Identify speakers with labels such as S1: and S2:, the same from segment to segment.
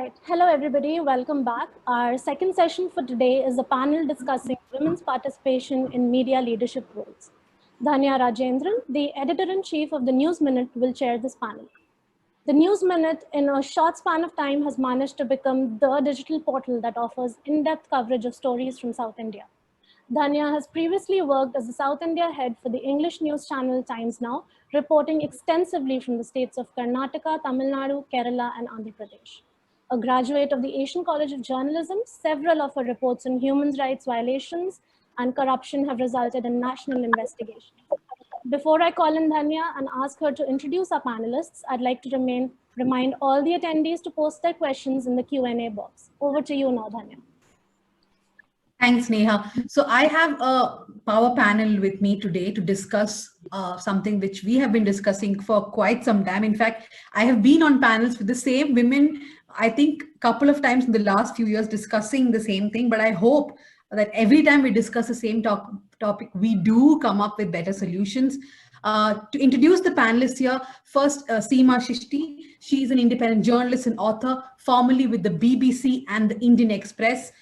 S1: Right. Hello, everybody. Welcome back. Our second session for today is a panel discussing women's participation in media leadership roles. Dhanya Rajendran, the editor-in-chief of the News Minute, will chair this panel. The News Minute, in a short span of time, has managed to become the digital portal that offers in-depth coverage of stories from South India. Dhanya has previously worked as the South India head for the English news channel Times Now, reporting extensively from the states of Karnataka, Tamil Nadu, Kerala, and Andhra Pradesh. A graduate of the Asian College of Journalism, several of her reports on human rights violations and corruption have resulted in national investigations. Before I call in Dhanya and ask her to introduce our panelists, I'd like to remind all the attendees to post their questions in the Q&A box. Over to you now, Dhanya.
S2: Thanks, Neha. So I have a power panel with me today to discuss something which we have been discussing for quite some time. In fact, I have been on panels with the same women, I think a couple of times in the last few years discussing the same thing, but I hope that every time we discuss the same topic, we do come up with better solutions. To introduce the panelists here, first Seema Shishti. She is an independent journalist and author, formerly with the BBC and the Indian Express.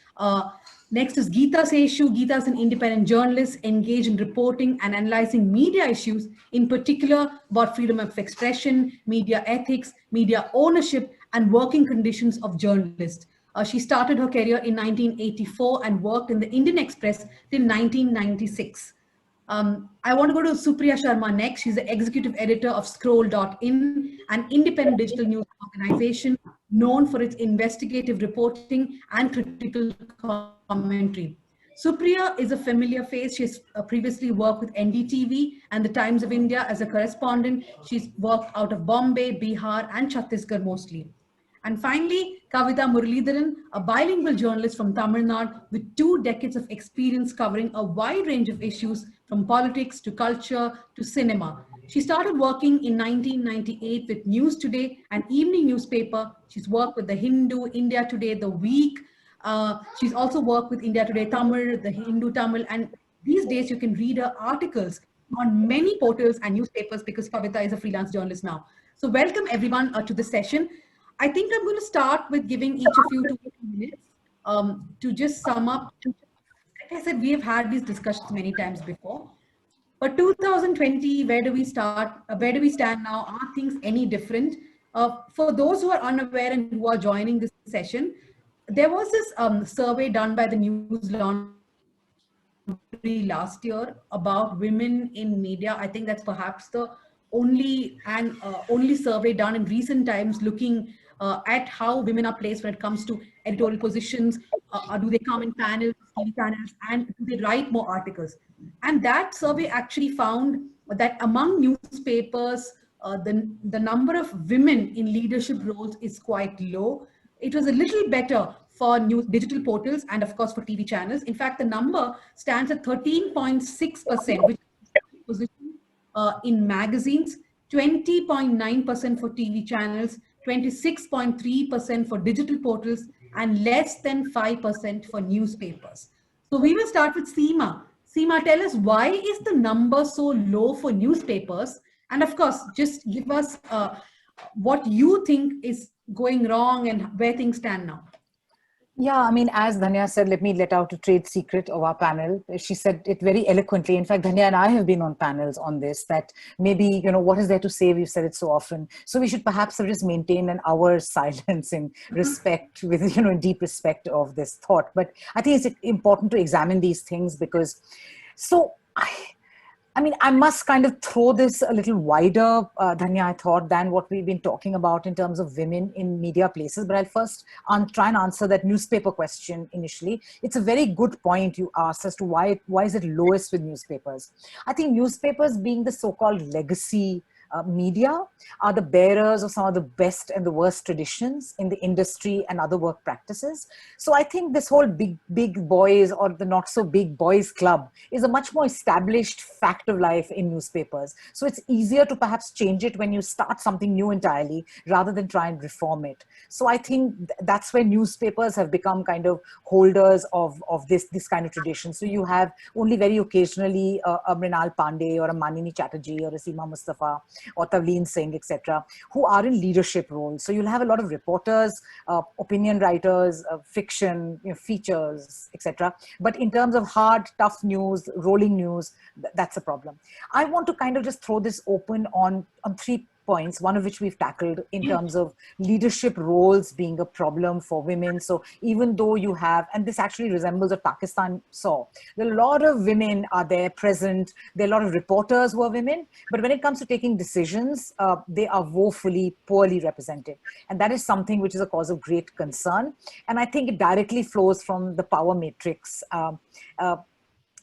S2: Next is Geeta Seshu. Geeta is an independent journalist engaged in reporting and analyzing media issues, in particular about freedom of expression, media ethics, media ownership, and working conditions of journalists. She started her career in 1984 and worked in the Indian Express till 1996. I want to go to Supriya Sharma next. She's the executive editor of Scroll.in, an independent digital news organization known for its investigative reporting and critical commentary. Supriya is a familiar face. She's previously worked with NDTV and the Times of India as a correspondent. She's worked out of Bombay, Bihar, and Chhattisgarh mostly. And finally, Kavita Muralidharan, a bilingual journalist from Tamil Nadu with 2 decades of experience covering a wide range of issues from politics to culture to cinema. She started working in 1998 with News Today, an evening newspaper. She's worked with The Hindu, India Today, The Week. She's also worked with India Today Tamil, The Hindu Tamil, and these days you can read her articles on many portals and newspapers because Kavita is a freelance journalist now. So welcome everyone to the session. I think I'm going to start with giving each of you 2 minutes to just sum up. Like I said, we have had these discussions many times before. But 2020, where do we start? Where do we stand now? Are things any different? For those who are unaware and who are joining this session, there was this survey done by the News Laundry last year about women in media. I think that's perhaps the only survey done in recent times looking at how women are placed when it comes to editorial positions. Do they come in panels, TV panels, and do they write more articles? And that survey actually found that among newspapers, the number of women in leadership roles is quite low. It was a little better for digital portals and of course for TV channels. In fact, the number stands at 13.6%, which is position in magazines, 20.9% for TV channels, 26.3% for digital portals, and less than 5% for newspapers. So we will start with Seema. Seema, tell us, why is the number so low for newspapers? And of course, just give us what you think is going wrong and where things stand now.
S3: Yeah, I mean, as Dhanya said, let me let out a trade secret of our panel. She said it very eloquently. In fact, Dhanya and I have been on panels on this, that maybe, what is there to say? We've said it so often. So we should perhaps just maintain an hour's silence in respect with, in deep respect of this thought. But I think it's important to examine these things because, I must kind of throw this a little wider, Dhanya, I thought, than what we've been talking about in terms of women in media places. But I'll first try and answer that newspaper question initially. It's a very good point you asked as to why is it lowest with newspapers. I think newspapers, being the so-called legacy media, are the bearers of some of the best and the worst traditions in the industry and other work practices. So I think this whole big boys or the not so big boys club is a much more established fact of life in newspapers. So it's easier to perhaps change it when you start something new entirely rather than try and reform it. So I think that's where newspapers have become kind of holders of this kind of tradition. So you have only very occasionally a Mrinal Pandey or a Manini Chatterjee or a Seema Mustafa or Tavleen Singh, etc., who are in leadership roles. So you'll have a lot of reporters, opinion writers, fiction, features, etc. But in terms of hard, tough news, rolling news, that's a problem. I want to kind of just throw this open on 3 points, one of which we've tackled in terms of leadership roles being a problem for women. So even though you have, and this actually resembles what Pakistan saw, a lot of women are there present, there are a lot of reporters who are women, but when it comes to taking decisions, they are woefully poorly represented. And that is something which is a cause of great concern. And I think it directly flows from the power matrix.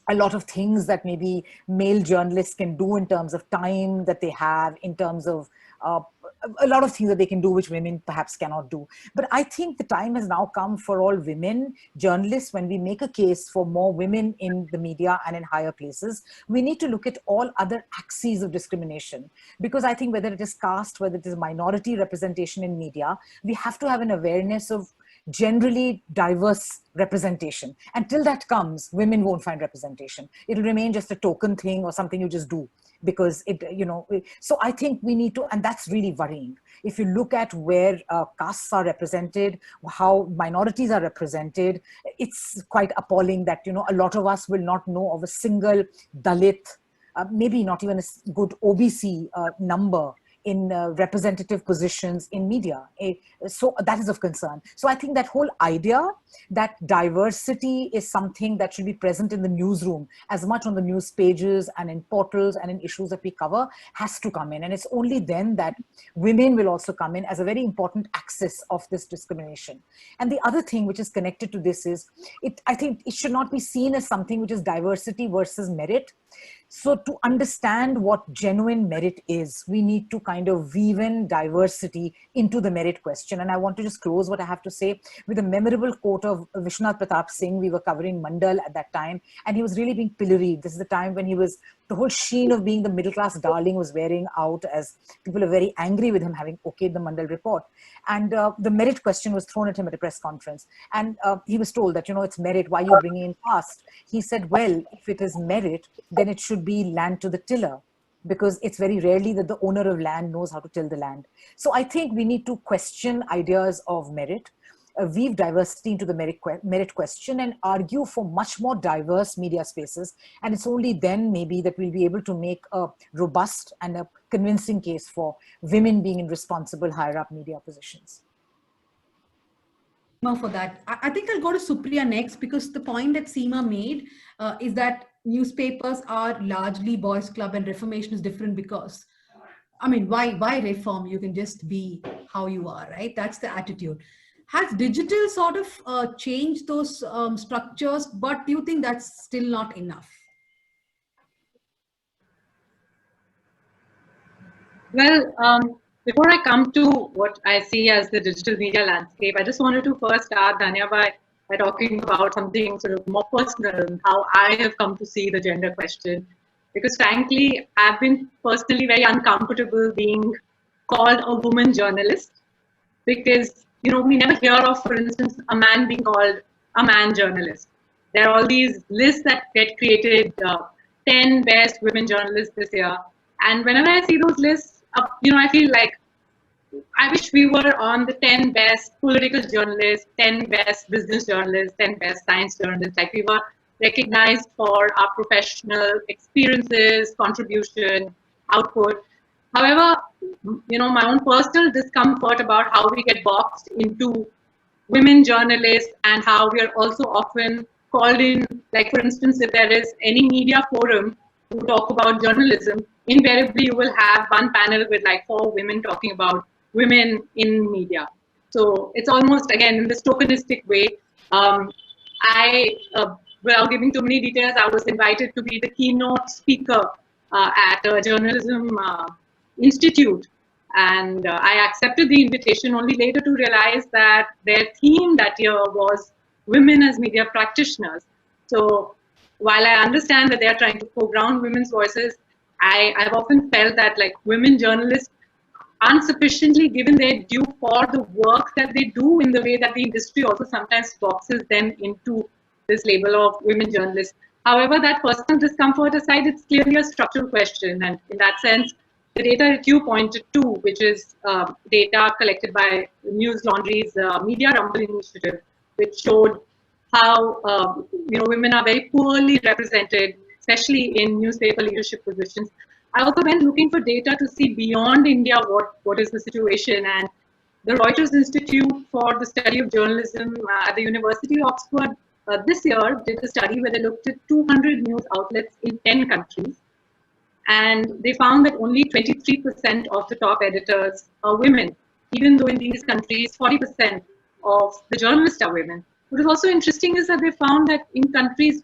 S3: A lot of things that maybe male journalists can do in terms of time that they have, in terms of a lot of things that they can do which women perhaps cannot do. But I think the time has now come for all women journalists, when we make a case for more women in the media and in higher places, we need to look at all other axes of discrimination. Because I think whether it is caste, whether it is minority representation in media, we have to have an awareness of generally diverse representation. Until that comes, women won't find representation. It'll remain just a token thing or something you just do because it, so I think we need to, and that's really worrying. If you look at where castes are represented, how minorities are represented, it's quite appalling that, a lot of us will not know of a single Dalit, maybe not even a good OBC number in representative positions in media. So that is of concern. So I think that whole idea that diversity is something that should be present in the newsroom as much on the news pages and in portals and in issues that we cover has to come in. And it's only then that women will also come in as a very important axis of this discrimination. And the other thing which is connected to this is, I think it should not be seen as something which is diversity versus merit. So to understand what genuine merit is, we need to kind of weave in diversity into the merit question. And I want to just close what I have to say with a memorable quote of Vishwanath Pratap Singh. We were covering Mandal at that time, and he was really being pilloried. This is the time when he was, the whole sheen of being the middle-class darling was wearing out, as people are very angry with him having okayed the Mandal report. And the merit question was thrown at him at a press conference. And he was told that, it's merit, why are you bringing in caste? He said, well, if it is merit, then it should be land to the tiller, because it's very rarely that the owner of land knows how to till the land. So I think we need to question ideas of merit, weave diversity into the merit question, and argue for much more diverse media spaces. And it's only then maybe that we'll be able to make a robust and a convincing case for women being in responsible higher up media positions.
S2: For that, I think I'll go to Supriya next, because the point that Seema made is that newspapers are largely boys' club and reformation is different because, why reform? You can just be how you are, right? That's the attitude. Has digital sort of changed those structures, but do you think that's still not enough?
S4: Well, before I come to what I see as the digital media landscape, I just wanted to first start, Dhanya, by talking about something sort of more personal, how I have come to see the gender question. Because frankly, I've been personally very uncomfortable being called a woman journalist, because, we never hear of, for instance, a man being called a man journalist. There are all these lists that get created, 10 best women journalists this year. And whenever I see those lists, I feel like I wish we were on the 10 best political journalists, 10 best business journalists, 10 best science journalists. Like we were recognized for our professional experiences, contribution, output. However, my own personal discomfort about how we get boxed into women journalists and how we are also often called in, like for instance, if there is any media forum to talk about journalism, invariably you will have one panel with like 4 women talking about women in media. So it's almost, again, in this tokenistic way. Without giving too many details, I was invited to be the keynote speaker at a journalism institute. And I accepted the invitation only later to realize that their theme that year was women as media practitioners. So while I understand that they are trying to foreground women's voices, I've often felt that like women journalists aren't sufficiently given their due for the work that they do, in the way that the industry also sometimes boxes them into this label of women journalists. However, that personal discomfort aside, it's clearly a structural question. And in that sense, the data that you pointed to, which is data collected by News Laundry's Media Rumble initiative, which showed how women are very poorly represented, especially in newspaper leadership positions. I also went looking for data to see beyond India what is the situation, and the Reuters Institute for the Study of Journalism at the University of Oxford this year did a study where they looked at 200 news outlets in 10 countries. And they found that only 23% of the top editors are women, even though in these countries, 40% of the journalists are women. What is also interesting is that they found that in countries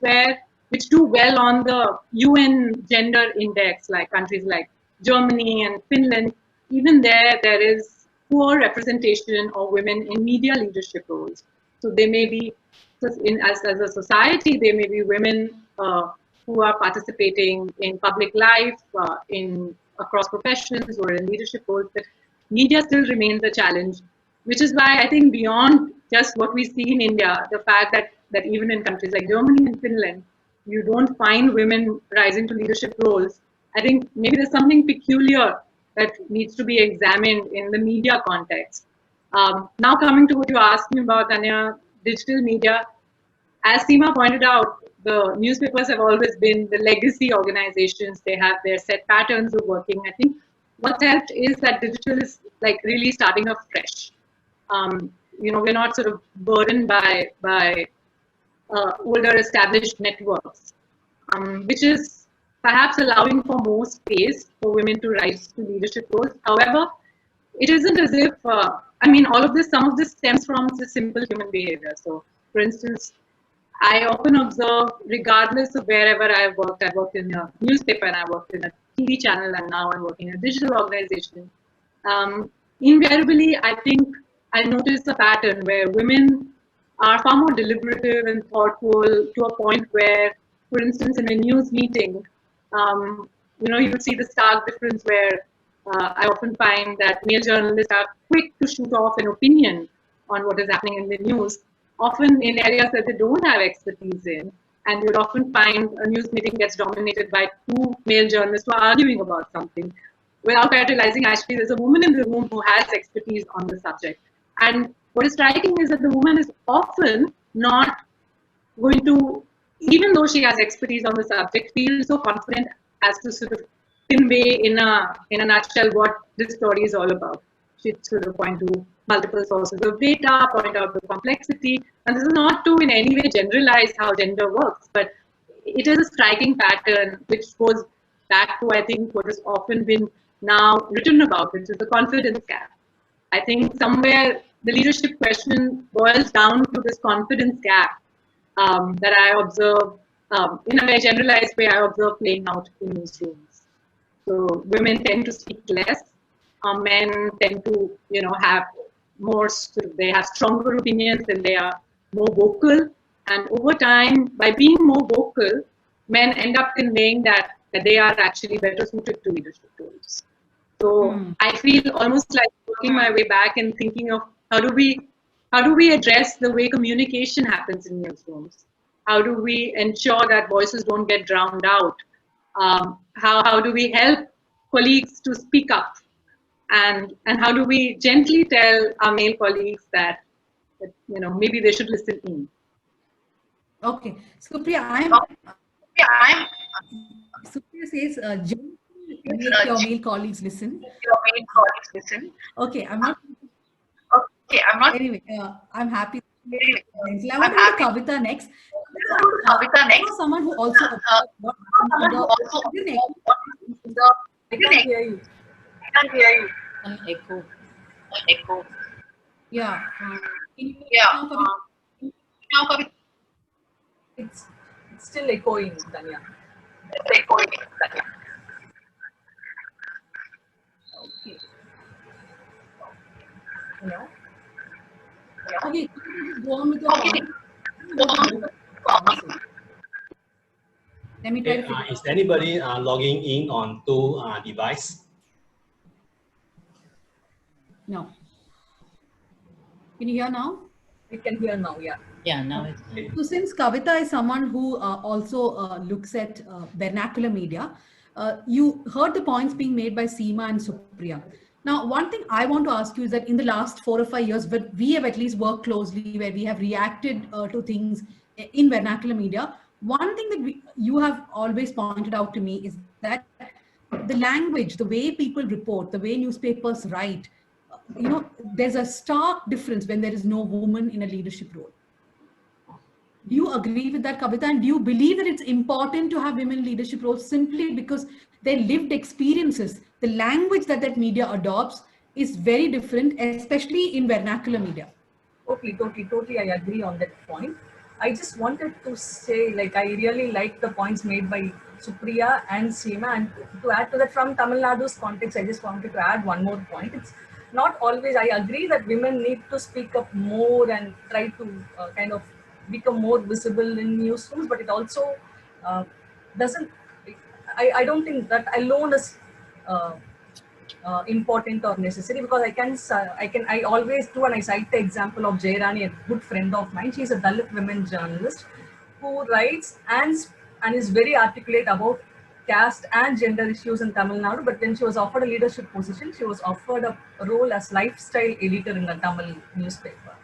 S4: which do well on the UN gender index, like countries like Germany and Finland, even there is poor representation of women in media leadership roles. So they may be, as a society, there may be women who are participating in public life, across professions or in leadership roles, but media still remains a challenge, which is why I think beyond just what we see in India, the fact that even in countries like Germany and Finland, you don't find women rising to leadership roles, I think maybe there's something peculiar that needs to be examined in the media context. Now coming to what you asked me about, Tanya, digital media, as Seema pointed out, the newspapers have always been the legacy organizations. They have their set patterns of working. I think what's helped is that digital is like really starting afresh. We're not sort of burdened by older established networks, which is perhaps allowing for more space for women to rise to leadership roles. However, it isn't as if, some of this stems from the simple human behavior. So, for instance, I often observe, regardless of wherever I've worked in a newspaper and I worked in a TV channel, and now I'm working in a digital organization. Invariably, I think I notice a pattern where women are far more deliberative and thoughtful to a point where, for instance, in a news meeting, you would see the stark difference where I often find that male journalists are quick to shoot off an opinion on what is happening in the news, often in areas that they don't have expertise in. And you'll often find a news meeting gets dominated by two male journalists who are arguing about something without quite realizing actually there's a woman in the room who has expertise on the subject. And what is striking is that the woman is often not going to, even though she has expertise on the subject, feel so confident as to sort of convey in a nutshell what this story is all about. She'd sort of point to multiple sources of data, point out the complexity. And this is not to in any way generalize how gender works, but it is a striking pattern which goes back to, I think, what has often been now written about, which is the confidence gap. I think somewhere the leadership question boils down to this confidence gap that I observe in a very generalized way. I observe playing out in newsrooms. So women tend to speak less. Men tend to, have more. They have stronger opinions and they are more vocal. And over time, by being more vocal, men end up conveying that they are actually better suited to leadership roles. So I feel almost like working my way back and thinking of how do we address the way communication happens in newsrooms? How do we ensure that voices don't get drowned out? How do we help colleagues to speak up? And how do we gently tell our male colleagues that maybe they should listen in?
S2: Okay, Supriya, Supriya says, gently make your male colleagues listen. Okay, I'm not. Anyway, I'm happy. I want to go to Kavita next. Someone who also. I can't hear you.
S5: An echo.
S2: Yeah.
S5: It's still echoing, Tanya.
S2: Okay.
S5: No?
S2: Okay. Go on with your Let me try to
S6: Is anybody logging in on two devices?
S2: No. Can you hear now?
S5: We can hear now, yeah.
S7: Yeah, now it's
S2: So since Kavita is someone who also looks at vernacular media, You heard the points being made by Seema and Supriya. Now, one thing I want to ask you is that in the last 4 or 5 years, but we have at least worked closely where we have reacted to things in vernacular media. One thing that you have always pointed out to me is that the language, the way people report, the way newspapers write, there's a stark difference when there is no woman in a leadership role. Do you agree with that, Kavita? And do you believe that it's important to have women in leadership roles simply because their lived experiences, the language that media adopts is very different, especially in vernacular media?
S5: Totally, I agree on that point. I just wanted to say, like, I really like the points made by Supriya and Seema. And to add to that, from Tamil Nadu's context, I just wanted to add one more point. It's not always, I agree that women need to speak up more and try to kind of become more visible in newsrooms, but it also doesn't, I don't think that alone is important or necessary, because I always do, and I cite the example of Jayrani, a good friend of mine. She's a Dalit women journalist who writes and is very articulate about caste and gender issues in Tamil Nadu. But when she was offered a leadership position, she was offered a role as lifestyle editor in a Tamil newspaper,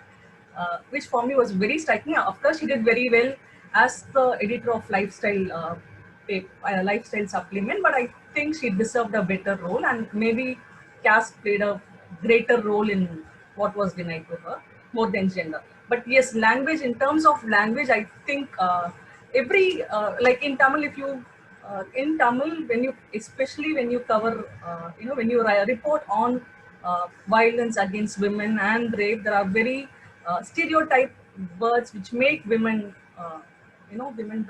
S5: which for me was very striking. Of course, she did very well as the editor of lifestyle supplement, but I think she deserved a better role, and maybe caste played a greater role in what was denied to her more than gender. But yes, language, in terms of language, I think like in Tamil, if you in Tamil, especially when you cover, when you report on violence against women and rape, there are very stereotype words which make women, women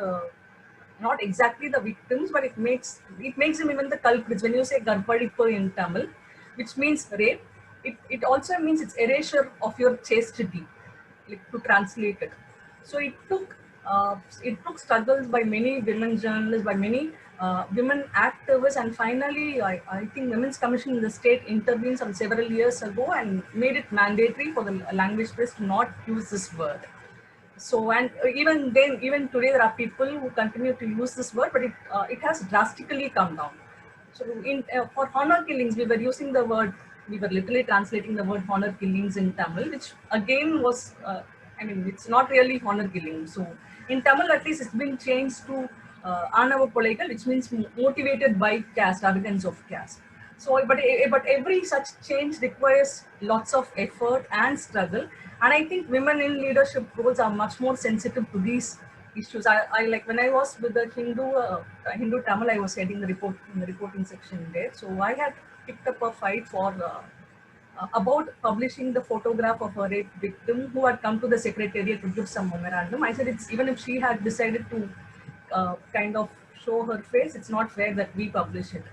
S5: not exactly the victims, but it makes them even the culprits. When you say garpadippu in Tamil, which means rape, it also means it's erasure of your chastity, like, to translate it. So it took struggles by many women journalists, by many women activists, and finally I think Women's Commission in the state intervened some several years ago and made it mandatory for the language press to not use this word. So, and even today, there are people who continue to use this word, but it has drastically come down. So, for honor killings, we were using the word, we were literally translating the word honor killings in Tamil, which again was, it's not really honor killing. So, in Tamil, at least, it's been changed to Anava Polaigal, which means motivated by caste, arrogance of caste. So, but every such change requires lots of effort and struggle. And I think women in leadership roles are much more sensitive to these issues. I like, when I was with the Hindu Tamil, I was heading the reporting section there. So I had picked up a fight for about publishing the photograph of a rape victim who had come to the secretariat to give some memorandum. I said, it's, even if she had decided to kind of show her face, it's not fair that we publish it.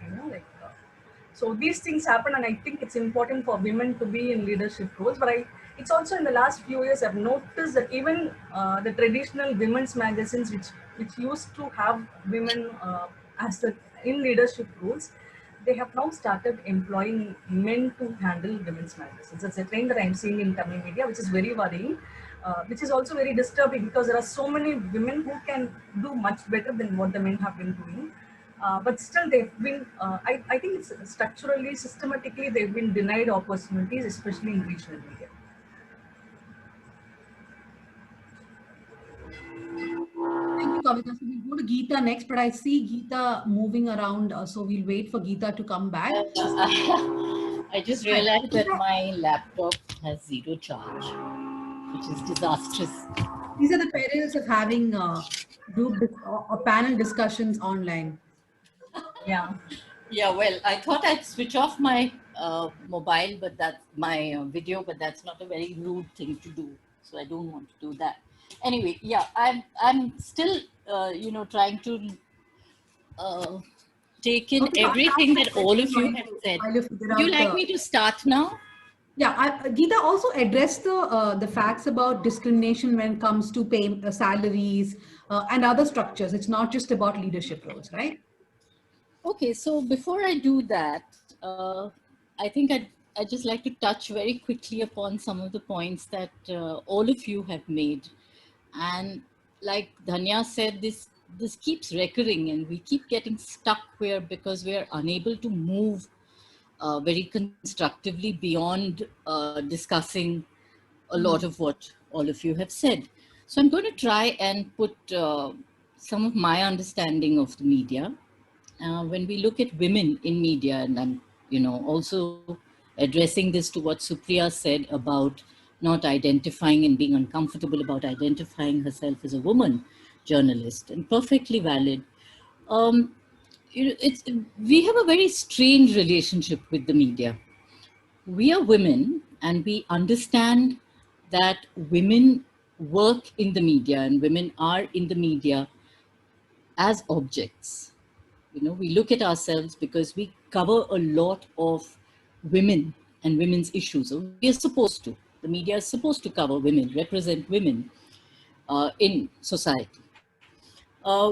S5: So these things happen, and I think it's important for women to be in leadership roles. But it's also in the last few years I've noticed that even the traditional women's magazines, which used to have women in leadership roles, they have now started employing men to handle women's magazines. It's a trend that I'm seeing in Tamil media, which is very worrying, which is also very disturbing, because there are so many women who can do much better than what the men have been doing. But still, they've been, I think it's structurally, systematically, they've been denied opportunities, especially in regional media.
S2: Thank you, Kavita. So we'll go to Geeta next, but I see Geeta moving around, so we'll wait for Geeta to come back.
S7: I just realized that my laptop has 0 charge, which is disastrous.
S2: These are the perils of having group or panel discussions online.
S5: Yeah.
S7: Yeah, well, I thought I'd switch off my mobile, but that's my video, but that's not a very rude thing to do. So I don't want to do that. Anyway, yeah, I'm still, trying to take in everything that all of you have said. Would you like me to start now?
S2: Yeah, Geeta also addressed the facts about discrimination when it comes to pay salaries and other structures. It's not just about leadership roles, right?
S7: Okay, so before I do that, I think I'd just like to touch very quickly upon some of the points that all of you have made. And like Dhanya said, this this keeps recurring and we keep getting stuck here because we are unable to move very constructively beyond discussing a lot of what all of you have said. So I'm going to try and put some of my understanding of the media. When we look at women in media, and I'm, also addressing this to what Supriya said about not identifying and being uncomfortable about identifying herself as a woman journalist, and perfectly valid. Um, we have a very strange relationship with the media. We are women and we understand that women work in the media and women are in the media as objects. We look at ourselves because we cover a lot of women and women's issues. So we are supposed to. The media is supposed to cover women, represent women in society.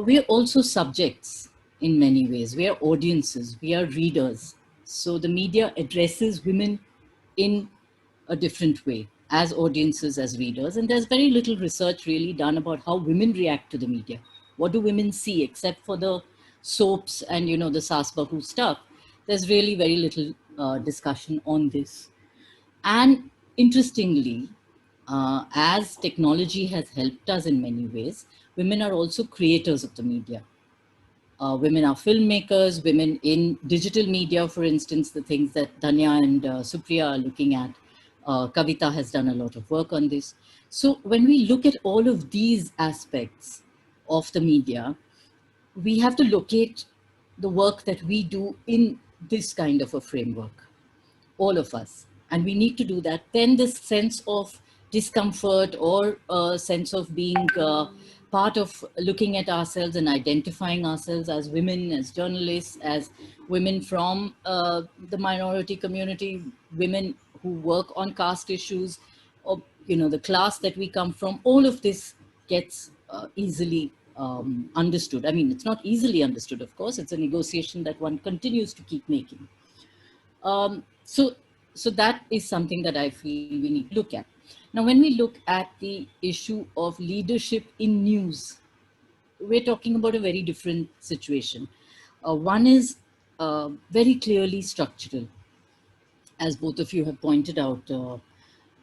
S7: We are also subjects in many ways. We are audiences, we are readers. So the media addresses women in a different way as audiences, as readers. And there's very little research really done about how women react to the media. What do women see, except for the soaps and, the Saas Bahu stuff? There's really very little discussion on this. And interestingly, as technology has helped us in many ways, women are also creators of the media. Women are filmmakers, women in digital media, for instance, the things that Dhanya and Supriya are looking at. Kavita has done a lot of work on this. So when we look at all of these aspects of the media, we have to locate the work that we do in this kind of a framework, all of us. And we need to do that. Then this sense of discomfort or a sense of being part of looking at ourselves and identifying ourselves as women, as journalists, as women from the minority community, women who work on caste issues, or the class that we come from, all of this gets easily understood. I mean, it's not easily understood, of course. It's a negotiation that one continues to keep making. So that is something that I feel we need to look at. Now, when we look at the issue of leadership in news, we're talking about a very different situation. One is very clearly structural, as both of you have pointed out,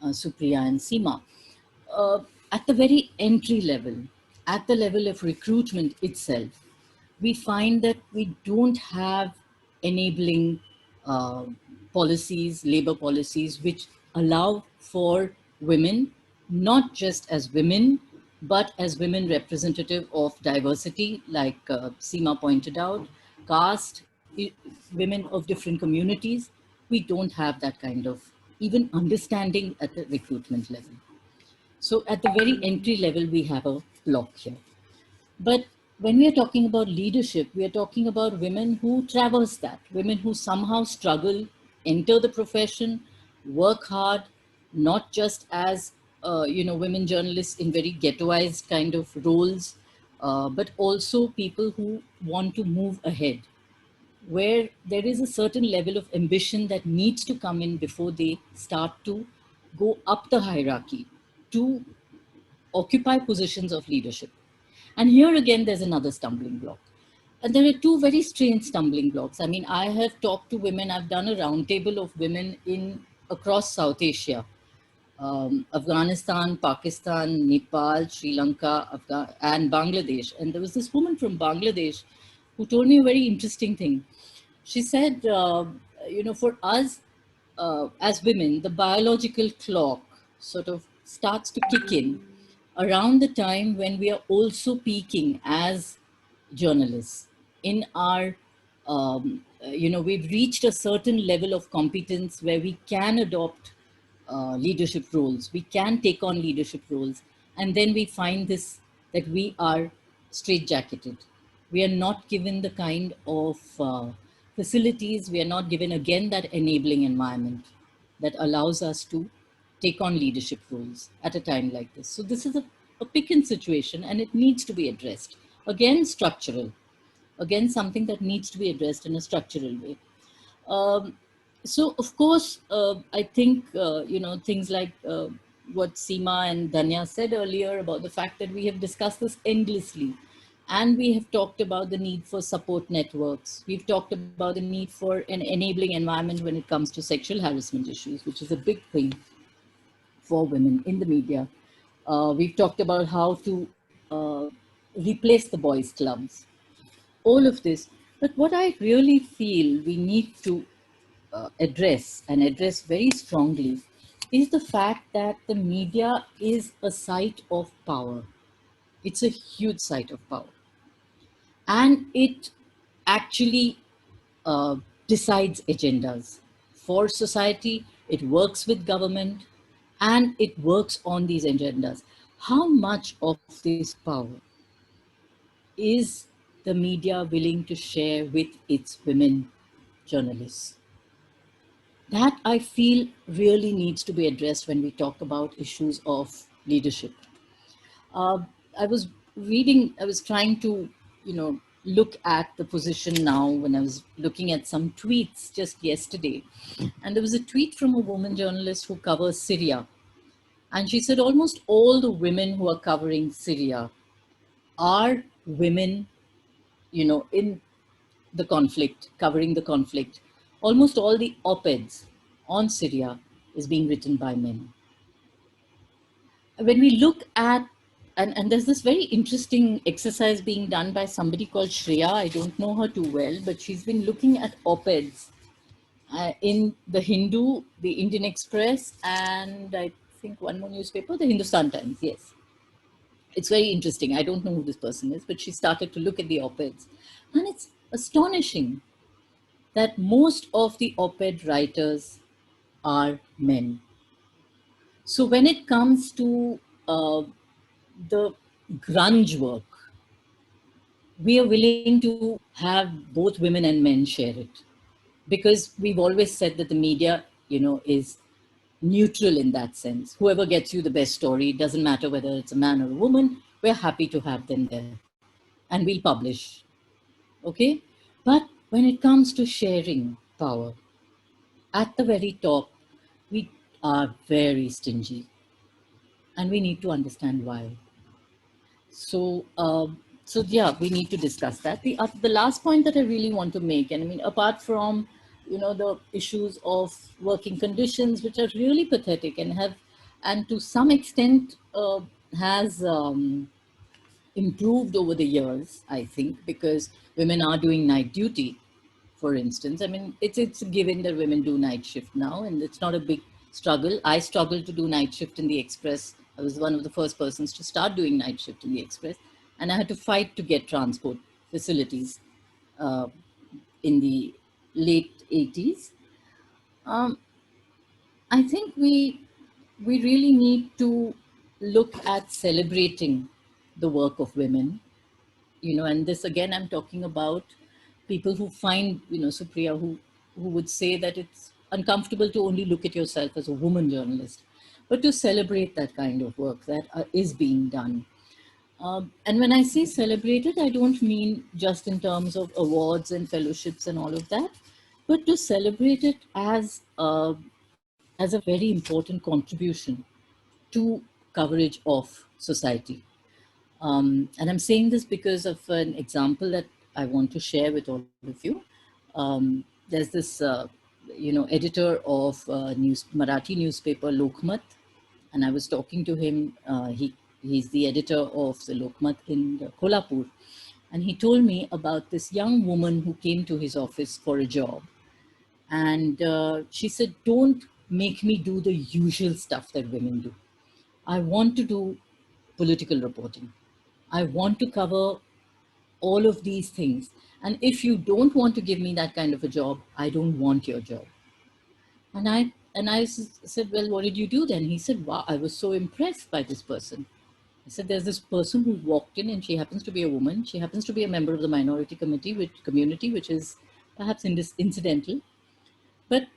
S7: Supriya and Seema. At the very entry level, at the level of recruitment itself, we find that we don't have enabling uh, policies, labor policies, which allow for women, not just as women, but as women representative of diversity, like Seema pointed out, caste, women of different communities. We don't have that kind of even understanding at the recruitment level. So at the very entry level, we have a block here. But when we are talking about leadership, we are talking about women who traverse that, women who somehow struggle, enter the profession, work hard, not just as women journalists in very ghettoized kind of roles, but also people who want to move ahead, where there is a certain level of ambition that needs to come in before they start to go up the hierarchy to occupy positions of leadership. And here again, there's another stumbling block. And there are two very strange stumbling blocks. I mean, I have talked to women, I've done a roundtable of women across South Asia, Afghanistan, Pakistan, Nepal, Sri Lanka, and Bangladesh. And there was this woman from Bangladesh who told me a very interesting thing. She said, for us as women, the biological clock sort of starts to kick in around the time when we are also peaking as journalists in our, we've reached a certain level of competence where we can adopt leadership roles, we can take on leadership roles, and then we find this, that we are straitjacketed. We are not given the kind of facilities, we are not given again that enabling environment that allows us to take on leadership roles at a time like this. So this is a pick-in situation and it needs to be addressed. Again, structural. Again, something that needs to be addressed in a structural way. So of course, I think, things like what Seema and Dhanya said earlier about the fact that we have discussed this endlessly. And we have talked about the need for support networks. We've talked about the need for an enabling environment when it comes to sexual harassment issues, which is a big thing for women in the media. We've talked about how to replace the boys' clubs, all of this. But what I really feel we need to address, and address very strongly, is the fact that the media is a site of power. It's a huge site of power. And it actually uh, decides agendas for society. It works with government, and it works on these agendas. How much of this power is the media willing to share with its women journalists? That I feel really needs to be addressed when we talk about issues of leadership. Uh, I was reading, I was trying to, look at the position now when I was looking at some tweets just yesterday. And there was a tweet from a woman journalist who covers Syria. And she said almost all the women who are covering Syria are women, in the conflict, covering the conflict. Almost all the op-eds on Syria is being written by men. When we look at, and there's this very interesting exercise being done by somebody called Shreya. I don't know her too well, but she's been looking at op-eds in the Hindu, the Indian Express, and I think one more newspaper, the Hindustan Times, yes. It's very interesting. I don't know who this person is, but she started to look at the op-eds. And it's astonishing that most of the op-ed writers are men. So when it comes to the grunge work, we are willing to have both women and men share it, because we've always said that the media, is neutral in that sense. Whoever gets you the best story, it doesn't matter whether it's a man or a woman, we're happy to have them there and we'll publish. Okay? But when it comes to sharing power, at the very top, we are very stingy, and we need to understand why. So, yeah, we need to discuss that. The last point that I really want to make, and I mean, apart from, the issues of working conditions, which are really pathetic and to some extent has improved over the years, I think, because women are doing night duty, for instance. I mean, it's a given that women do night shift now, and it's not a big struggle. I struggled to do night shift in the Express. I was one of the first persons to start doing night shift in the Express, and I had to fight to get transport facilities in the late 80s. I think we really need to look at celebrating the work of women, and this again, I'm talking about people who find, Supriya, who would say that it's uncomfortable to only look at yourself as a woman journalist, but to celebrate that kind of work that is being done. And when I say celebrated, I don't mean just in terms of awards and fellowships and all of that, but to celebrate it as a very important contribution to coverage of society. And I'm saying this because of an example that I want to share with all of you. There's this, editor of Marathi newspaper Lokmat, and I was talking to him. He's the editor of the Lokmat in Kolhapur, and he told me about this young woman who came to his office for a job, and she said, "Don't make me do the usual stuff that women do. I want to do political reporting. I want to cover all of these things. And if you don't want to give me that kind of a job, I don't want your job." And I said, "Well, what did you do then?" He said, "Wow, I was so impressed by this person." I said, "There's this person who walked in, and she happens to be a woman. She happens to be a member of the minority community, which is perhaps incidental. But,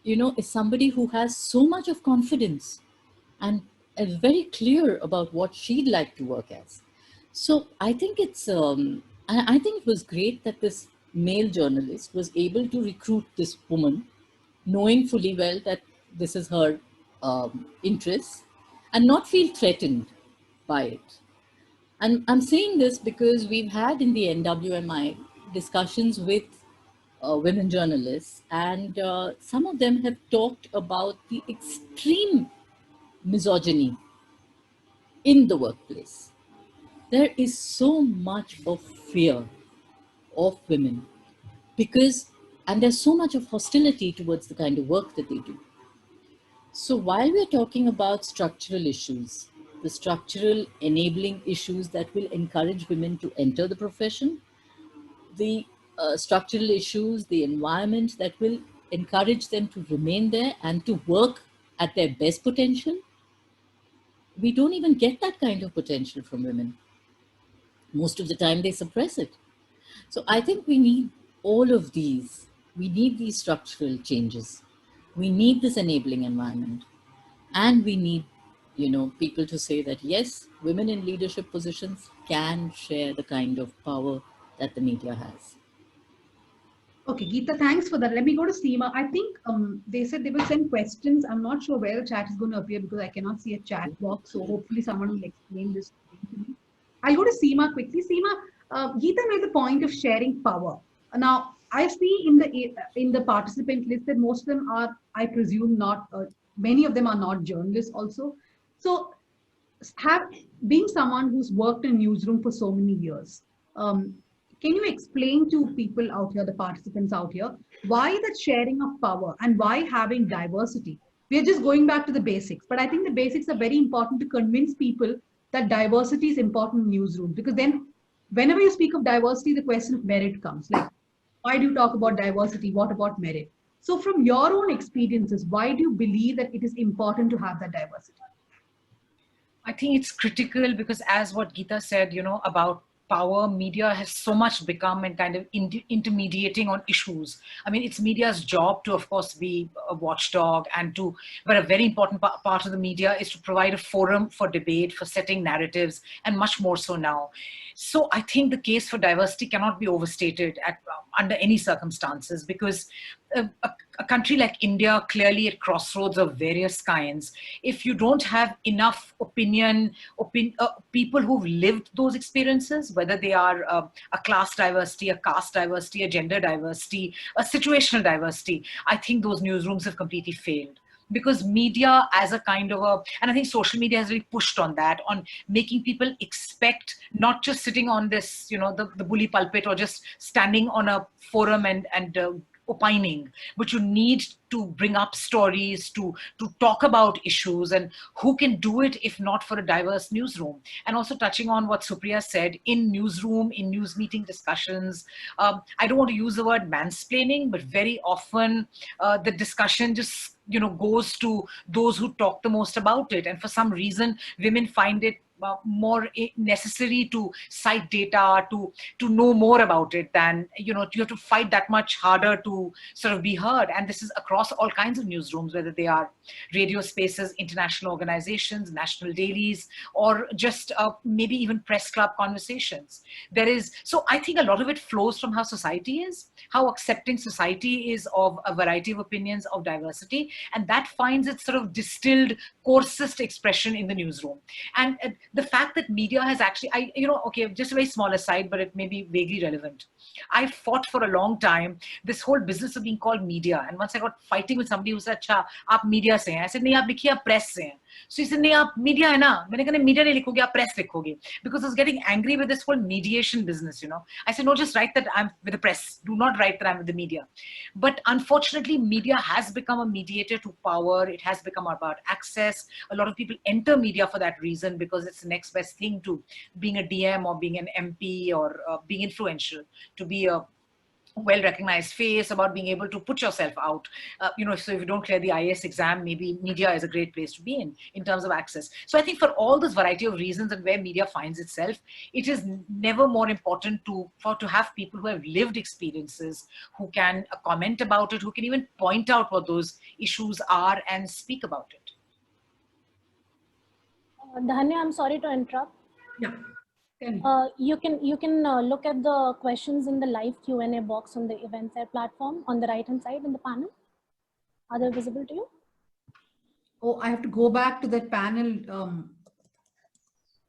S7: is somebody who has so much of confidence and is very clear about what she'd like to work as." So I think I think it was great that this male journalist was able to recruit this woman, knowing fully well that this is her interest, and not feel threatened by it. And I'm saying this because we've had in the NWMI discussions with women journalists, and some of them have talked about the extreme misogyny in the workplace. There is so much of fear of women because, and there's so much of hostility towards the kind of work that they do. So while we're talking about structural issues, the structural enabling issues that will encourage women to enter the profession, the structural issues, the environment that will encourage them to remain there and to work at their best potential, we don't even get that kind of potential from women. Most of the time they suppress it. So I think we need all of these. We need these structural changes. We need this enabling environment. And we need, people to say that, yes, women in leadership positions can share the kind of power that the media has.
S2: Okay, Geeta, thanks for that. Let me go to Seema. I think they said they will send questions. I'm not sure where the chat is going to appear because I cannot see a chat box. So hopefully someone will explain this to me. I'll go to Seema quickly. Seema, Geeta made the point of sharing power. Now, I see in the participant list that most of them are, I presume, not. Many of them are not journalists also. So, being someone who's worked in newsroom for so many years, can you explain to people out here, the participants out here, why that sharing of power and why having diversity? We're just going back to the basics, but I think the basics are very important to convince people that diversity is important in newsrooms, because then whenever you speak of diversity, the question of merit comes. Like, why do you talk about diversity? What about merit? So from your own experiences, why do you believe that it is important to have that diversity?
S3: I think it's critical because, as what Geeta said, about power, media has so much become and kind of intermediating on issues. I mean, it's media's job to, of course, be a watchdog but a very important part of the media is to provide a forum for debate, for setting narratives, and much more so now. So I think the case for diversity cannot be overstated under any circumstances, because a country like India, clearly at crossroads of various kinds, if you don't have enough people who've lived those experiences, whether they are a class diversity, a caste diversity, a gender diversity, a situational diversity, I think those newsrooms have completely failed. Because media as a kind of and I think social media has really pushed on that, on making people expect not just sitting on this, the bully pulpit or just standing on a forum and opining, but you need to bring up stories, to talk about issues, and who can do it if not for a diverse newsroom? And also touching on what Supriya said, in newsroom, in news meeting discussions, I don't want to use the word mansplaining, but very often the discussion just goes to those who talk the most about it, and for some reason women find it more necessary to cite data, to know more about it than, you have to fight that much harder to sort of be heard. And this is across all kinds of newsrooms, whether they are radio spaces, international organizations, national dailies, or just maybe even press club conversations. So I think a lot of it flows from how society is, how accepting society is of a variety of opinions, of diversity, and that finds its sort of distilled, coarsest expression in the newsroom. And the fact that media has actually, okay, just a very small aside, but it may be vaguely relevant. I fought for a long time this whole business of being called media. And once I got fighting with somebody who said, "Acha, aap media se hain." I said, "Nahi, aap likhiye, aap press se hain." So he said, "Nahi, aap media hai na." Maine kaha, "Media nahi likhoge, aap press likhoge." Because I was getting angry with this whole mediation business, I said, "No, just write that I'm with the press. Do not write that I'm with the media." But unfortunately, media has become a mediator to power. It has become about access. A lot of people enter media for that reason, because it's the next best thing to being a DM or being an MP or being influential, to be a well-recognized face, about being able to put yourself out. So if you don't clear the IAS exam, maybe media is a great place to be in terms of access. So I think for all this variety of reasons and where media finds itself, it is never more important to have people who have lived experiences, who can comment about it, who can even point out what those issues are and speak about it.
S1: Dhanya, I'm sorry to interrupt.
S2: Yeah.
S1: You can look at the questions in the live Q&A box on the Eventfair platform on the right-hand side in the panel. Are they visible to you?
S2: Oh, I have to go back to that panel.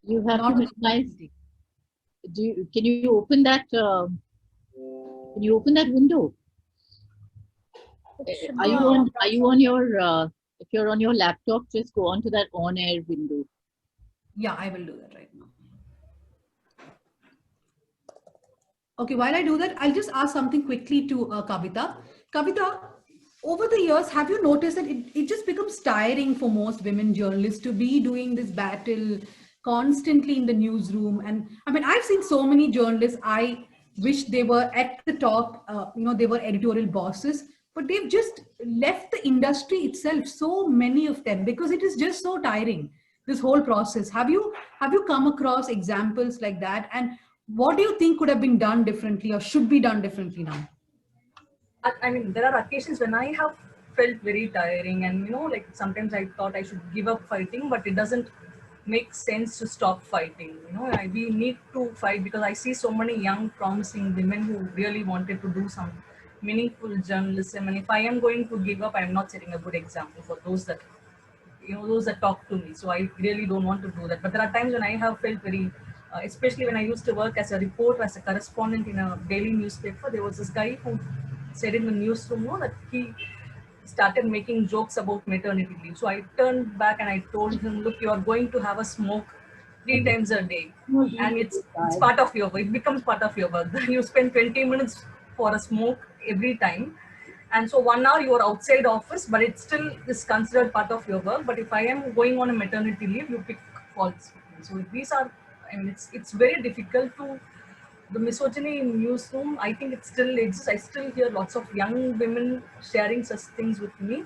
S7: You have to minimize. can you open that? Can you open that window? Are you on? Are you on your? If you're on your laptop, just go on to that on-air window.
S2: Yeah, I will do that right now. Okay, while I do that, I'll just ask something quickly to Kavita. Kavita, over the years, have you noticed that it just becomes tiring for most women journalists to be doing this battle constantly in the newsroom? And I mean, I've seen so many journalists, I wish they were at the top, they were editorial bosses, but they've just left the industry itself, so many of them, because it is just so tiring, this whole process. Have you come across examples like that? And what do you think could have been done differently or should be done differently now?
S5: I mean, there are occasions when I have felt very tiring, and like sometimes I thought I should give up fighting, but it doesn't make sense to stop fighting. We need to fight because I see so many young, promising women who really wanted to do some meaningful journalism. And if I am going to give up, I'm not setting a good example for those that those that talk to me. So I really don't want to do that. But there are times when I have felt very, especially when I used to work as a reporter, as a correspondent in a daily newspaper. There was this guy who said in the newsroom that he started making jokes about maternity leave. So I turned back and I told him, look, you are going to have a smoke 3 times a day, and it's part of your work. It becomes part of your work. You spend 20 minutes for a smoke every time, and so 1 hour you are outside office, but it still is considered part of your work. But if I am going on a maternity leave, you pick faults. So these are, I mean, it's very difficult to, the misogyny in newsroom, I think it still exists. I still hear lots of young women sharing such things with me.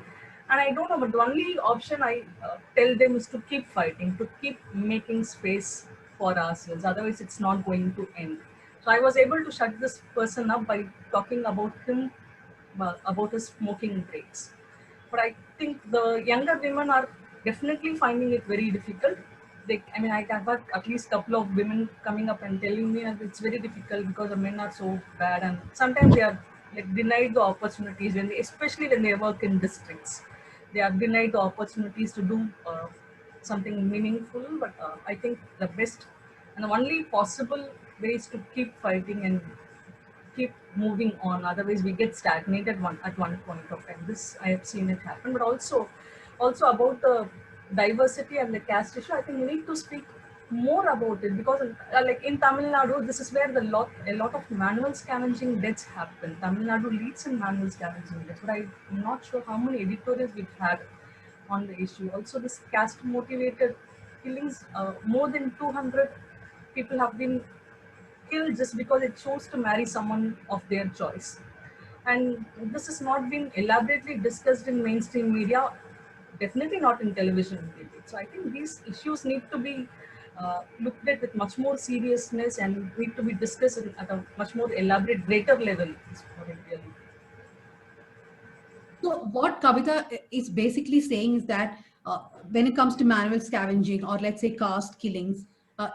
S5: And I don't know, but the only option I tell them is to keep fighting, to keep making space for ourselves. Otherwise, it's not going to end. So I was able to shut this person up by talking about him, about his smoking breaks. But I think the younger women are definitely finding it very difficult. I have got at least a couple of women coming up and telling me that it's very difficult because the men are so bad, and sometimes they are like denied the opportunities especially when they work in districts. They are denied the opportunities to do something meaningful. But I think the best and the only possible way is to keep fighting and keep moving on. Otherwise, we get stagnated at one point of time. This I have seen it happen. But also about the diversity and the caste issue, I think we need to speak more about it, because like in Tamil Nadu, this is where a lot of manual scavenging deaths happen. Tamil Nadu leads in manual scavenging deaths, but I'm not sure how many editorials we've had on the issue. Also, this caste motivated killings, more than 200 people have been killed just because they chose to marry someone of their choice. And this has not been elaborately discussed in mainstream media, definitely not in television and TV. So I think these issues need to be looked at with much more seriousness and need to be discussed at a much more elaborate, greater level.
S2: So what Kavita is basically saying is that when it comes to manual scavenging, or let's say caste killings,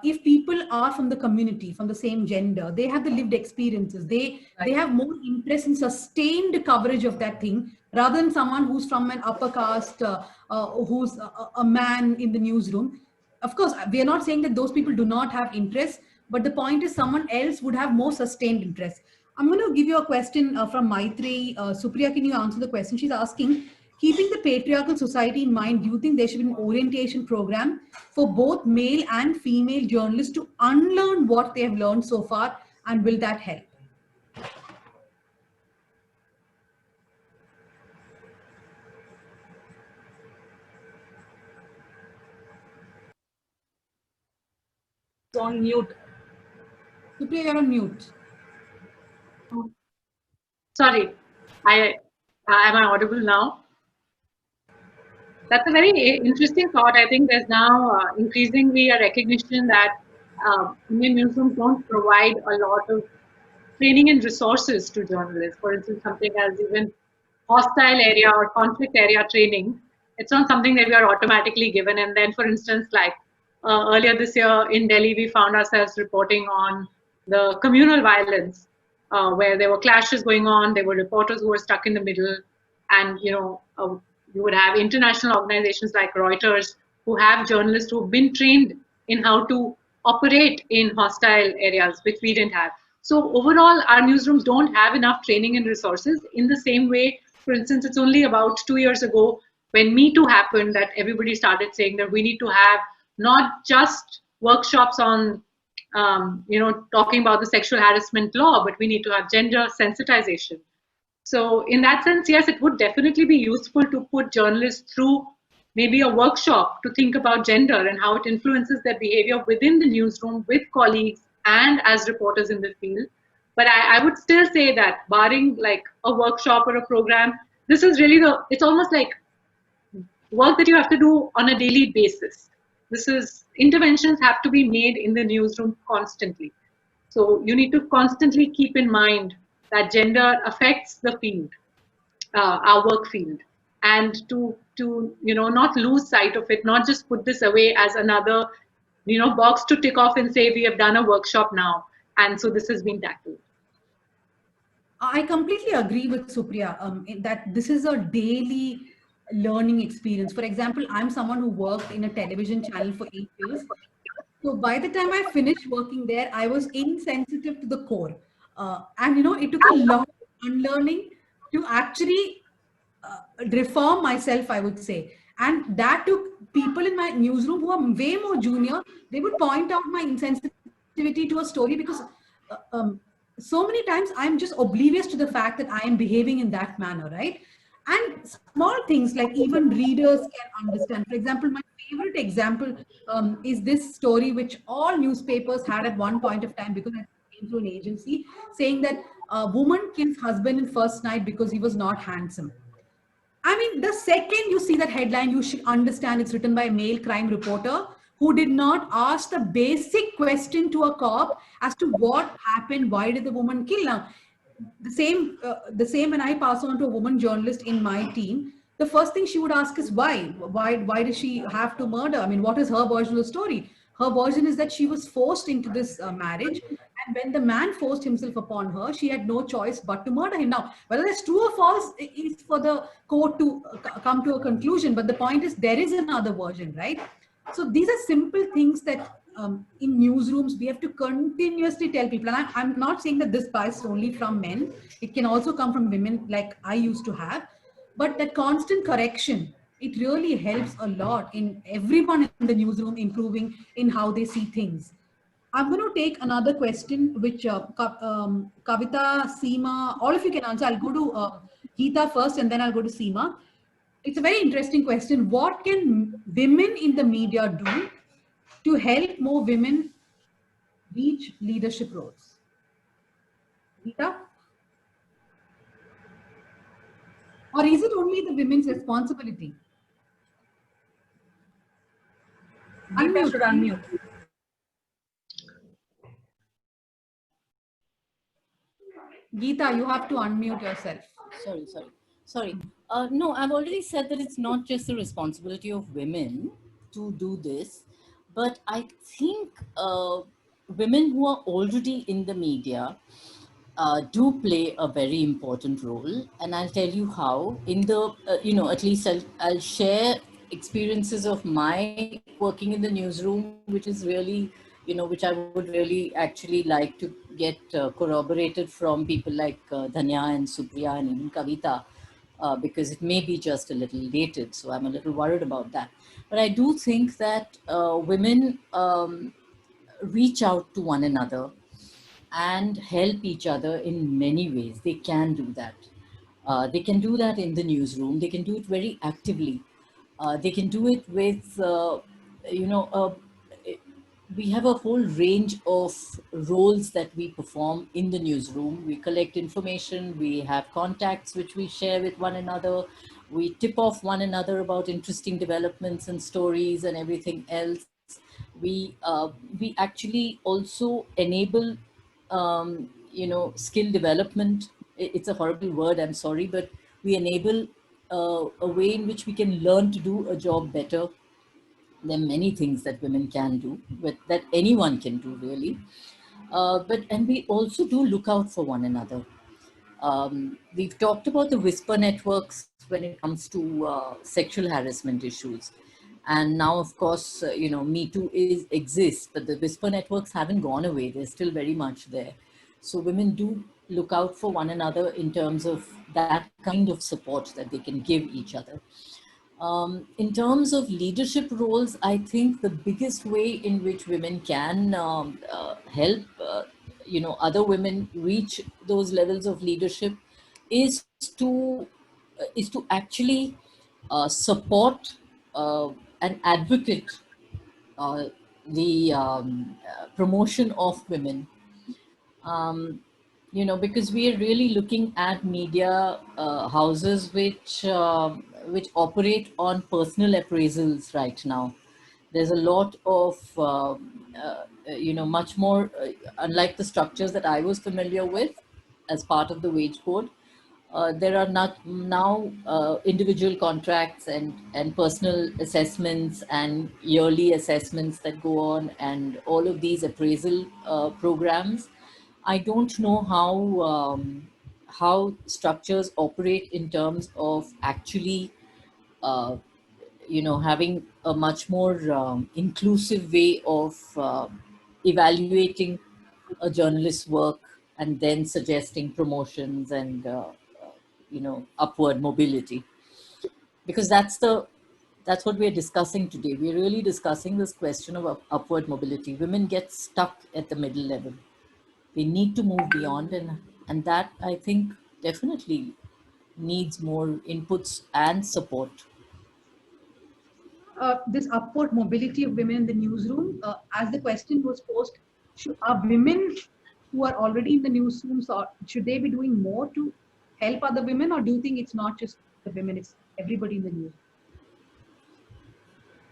S2: if people are from the community, from the same gender, they have the lived experiences. They have more interest in sustained coverage of that thing, rather than someone who's from an upper caste, who's a man in the newsroom. Of course, we are not saying that those people do not have interest, but the point is someone else would have more sustained interest. I'm going to give you a question from Maitri. Supriya, can you answer the question? She's asking, keeping the patriarchal society in mind, do you think there should be an orientation program for both male and female journalists to unlearn what they have learned so far, and will that help?
S5: It's on mute.
S2: Supriya, you're on mute.
S4: Sorry, am I audible now? That's a very interesting thought. I think there's now increasingly a recognition that Indian newsrooms don't provide a lot of training and resources to journalists. For instance, something as even hostile area or conflict area training. It's not something that we are automatically given. And then, for instance, like earlier this year in Delhi, we found ourselves reporting on the communal violence, where there were clashes going on. There were reporters who were stuck in the middle, and you would have international organizations like Reuters who have journalists who've been trained in how to operate in hostile areas, which we didn't have. So overall, our newsrooms don't have enough training and resources in the same way. For instance, it's only about 2 years ago when Me Too happened that everybody started saying that we need to have not just workshops on, talking about the sexual harassment law, but we need to have gender sensitization. So in that sense, yes, it would definitely be useful to put journalists through maybe a workshop to think about gender and how it influences their behavior within the newsroom with colleagues and as reporters in the field. But I would still say that barring like a workshop or a program, this is really it's almost like work that you have to do on a daily basis. Interventions have to be made in the newsroom constantly. So you need to constantly keep in mind that gender affects the field, our work field, and to not lose sight of it, not just put this away as another box to tick off and say we have done a workshop now, and so this has been tackled.
S2: I completely agree with Supriya that this is a daily learning experience. For example, I'm someone who worked in a television channel for 8 years. So by the time I finished working there, I was insensitive to the core. And it took a lot of unlearning to actually reform myself, I would say. And that took people in my newsroom who are way more junior. They would point out my insensitivity to a story because so many times I'm just oblivious to the fact that I am behaving in that manner, right? And small things like even readers can understand. For example, my favorite example is this story which all newspapers had at one point of time because I came through an agency saying that a woman kills husband in first night because he was not handsome. I mean, the second you see that headline, you should understand it's written by a male crime reporter who did not ask the basic question to a cop as to what happened, why did the woman kill. Now, the same when I pass on to a woman journalist in my team, the first thing she would ask is why does she have to murder? I mean, what is her version of the story? Her version is that she was forced into this marriage, and when the man forced himself upon her, she had no choice but to murder him. Now, whether that's true or false is for the court to come to a conclusion, but the point is there is another version, right? So these are simple things that in newsrooms we have to continuously tell people. And I'm not saying that this bias is only from men. It can also come from women like I used to have. But that constant correction, it really helps a lot in everyone in the newsroom improving in how they see things. I'm going to take another question, which Kavita, Seema, all of you can answer. I'll go to Geeta first and then I'll go to Seema. It's a very interesting question. What can women in the media do to help more women reach leadership roles? Geeta? Or is it only the women's responsibility?
S5: Geeta should unmute.
S2: Geeta, you have to unmute yourself.
S7: Sorry. No, I've already said that it's not just the responsibility of women to do this, but I think women who are already in the media do play a very important role. And I'll tell you how. In the, at least I'll share experiences of my working in the newsroom, which is really, which I would really actually like to get corroborated from people like Dhanya and Supriya and even Kavita, because it may be just a little dated. So I'm a little worried about that. But I do think that women reach out to one another and help each other in many ways. They can do that. They can do that in the newsroom. They can do it very actively. They can do it with, we have a whole range of roles that we perform in the newsroom. We collect information, we have contacts which we share with one another. We tip off one another about interesting developments and stories and everything else. We actually also enable skill development. It's a horrible word, I'm sorry, but we enable a way in which we can learn to do a job better. There are many things that women can do, but that anyone can do really. And we also do look out for one another. We've talked about the whisper networks when it comes to sexual harassment issues. And now, of course, Me Too exists, but the whisper networks haven't gone away. They're still very much there. So women do look out for one another in terms of that kind of support that they can give each other. In terms of leadership roles, I think the biggest way in which women can help, other women reach those levels of leadership is to actually support and advocate uh, the promotion of women. Because we are really looking at media houses which operate on personal appraisals right now. There's a lot of much more unlike the structures that I was familiar with as part of the wage code. There are not now individual contracts and personal assessments and yearly assessments that go on, and all of these appraisal programs. I don't know how structures operate in terms of actually having a much more inclusive way of evaluating a journalist's work and then suggesting promotions and upward mobility, because that's what we're discussing today. We're really discussing this question of upward mobility. Women get stuck at the middle level. They need to move beyond, and that, I think, definitely needs more inputs and support.
S2: This upward mobility of women in the newsroom, as the question was posed, are women who are already in the newsrooms, or should they be doing more to help other women, or do you think it's not just the women, it's everybody in the newsroom?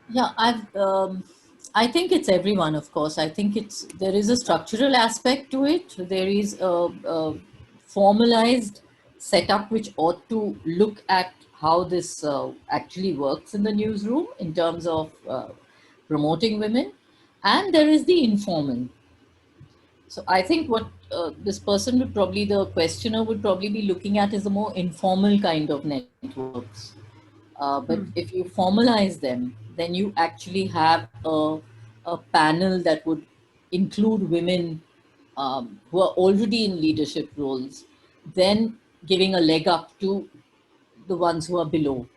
S7: Yeah, I think it's everyone, of course. I think there is a structural aspect to it. There is a formalized setup which ought to look at how this actually works in the newsroom in terms of promoting women. And there is the informal. So I think what this person would probably, the questioner would probably be looking at is the more informal kind of networks. But if you formalize them, then you actually have a panel that would include women who are already in leadership roles, then giving a leg up to the ones who are below,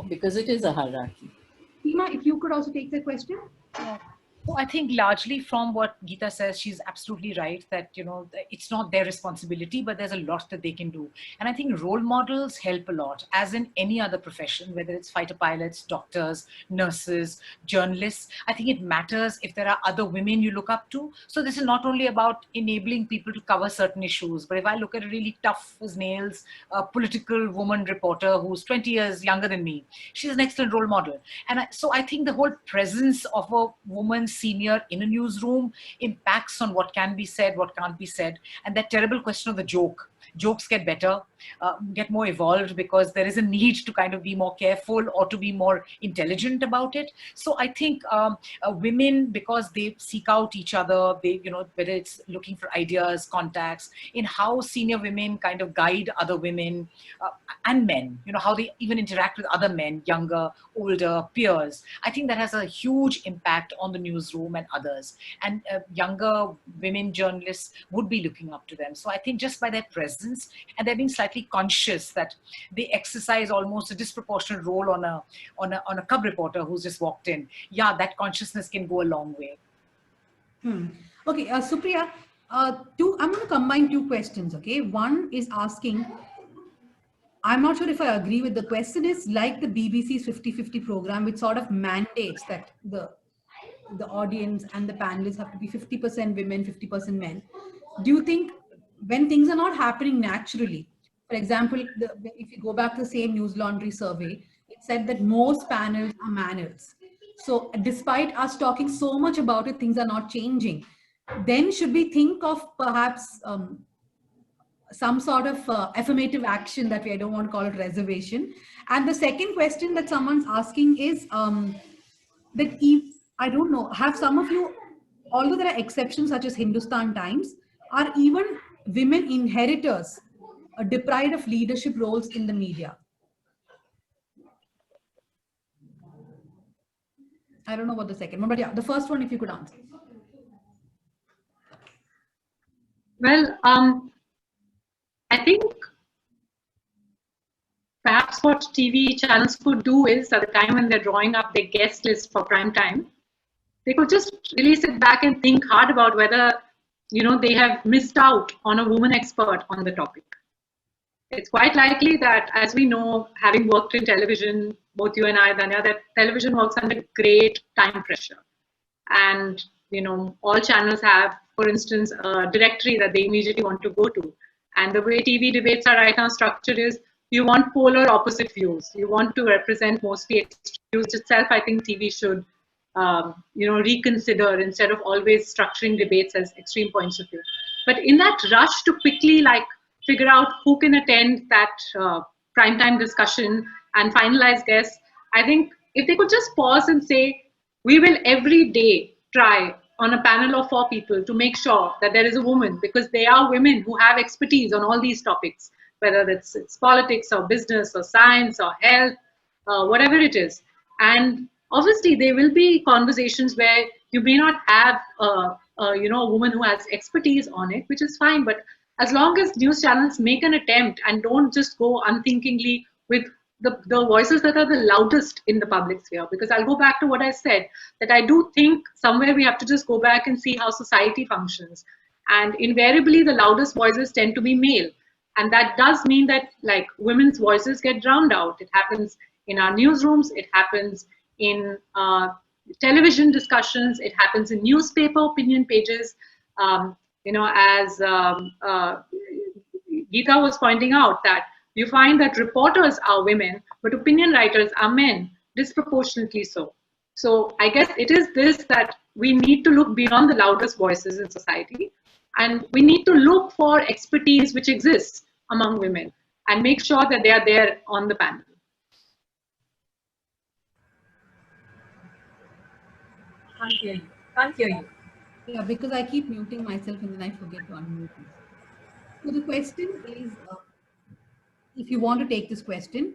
S7: because it is a hierarchy.
S2: Seema, if you could also take the question.
S3: So I think largely from what Geeta says, she's absolutely right that, it's not their responsibility, but there's a lot that they can do. And I think role models help a lot, as in any other profession, whether it's fighter pilots, doctors, nurses, journalists. I think it matters if there are other women you look up to. So this is not only about enabling people to cover certain issues, but if I look at a really tough as nails political woman reporter who's 20 years younger than me, she's an excellent role model. And so I think the whole presence of a woman senior in a newsroom impacts on what can be said, what can't be said. And that terrible question of the joke. Jokes get better, get more evolved, because there is a need to kind of be more careful or to be more intelligent about it. So I think women, because they seek out each other, they, whether it's looking for ideas, contacts, in how senior women kind of guide other women and men, how they even interact with other men, younger, older, peers. I think that has a huge impact on the newsroom and others. And younger women journalists would be looking up to them. So I think just by their presence, and they're being slightly conscious that they exercise almost a disproportionate role on a cub reporter who's just walked in. Yeah, that consciousness can go a long way.
S2: Okay, Supriya, I'm going to combine two questions. Okay, one is asking, I'm not sure if I agree with the question, is like the BBC's 50-50 program, which sort of mandates that the audience and the panelists have to be 50% women, 50% men. Do you think when things are not happening naturally, for example, if you go back to the same News Laundry survey, it said that most panels are manels. So despite us talking so much about it, things are not changing. Then should we think of perhaps some sort of affirmative action that I don't want to call it reservation? And the second question that someone's asking is that if, I don't know, have some of you, although there are exceptions such as Hindustan Times, are even women inheritors deprived of leadership roles in the media? I don't know about the second one, but yeah, the first one, if you could answer.
S4: Well, I think perhaps what TV channels could do is, at the time when they're drawing up their guest list for prime time, they could just really sit back and think hard about whether, they have missed out on a woman expert on the topic. It's quite likely that, as we know, having worked in television, both you and I, Dhanya, that television works under great time pressure. And, all channels have, for instance, a directory that they immediately want to go to. And the way TV debates are right now structured is, you want polar opposite views. You want to represent mostly extreme views itself. I think TV should, reconsider instead of always structuring debates as extreme points of view. But in that rush to quickly figure out who can attend that primetime discussion and finalize guests, I think if they could just pause and say, we will every day try on a panel of 4 people to make sure that there is a woman, because they are women who have expertise on all these topics, whether it's politics or business or science or health, whatever it is. And obviously there will be conversations where you may not have a woman who has expertise on it, which is fine. But as long as news channels make an attempt and don't just go unthinkingly with the voices that are the loudest in the public sphere, because I'll go back to what I said, that I do think somewhere we have to just go back and see how society functions. And invariably the loudest voices tend to be male. And that does mean that women's voices get drowned out. It happens in our newsrooms, it happens in television discussions, it happens in newspaper opinion pages. As Geeta was pointing out, that you find that reporters are women, but opinion writers are men, disproportionately so. So I guess it is this, that we need to look beyond the loudest voices in society, and we need to look for expertise which exists among women and make sure that they are there on the panel.
S5: Can't hear you.
S2: Yeah, because I keep muting myself and then I forget to unmute myself. So the question is, if you want to take this question,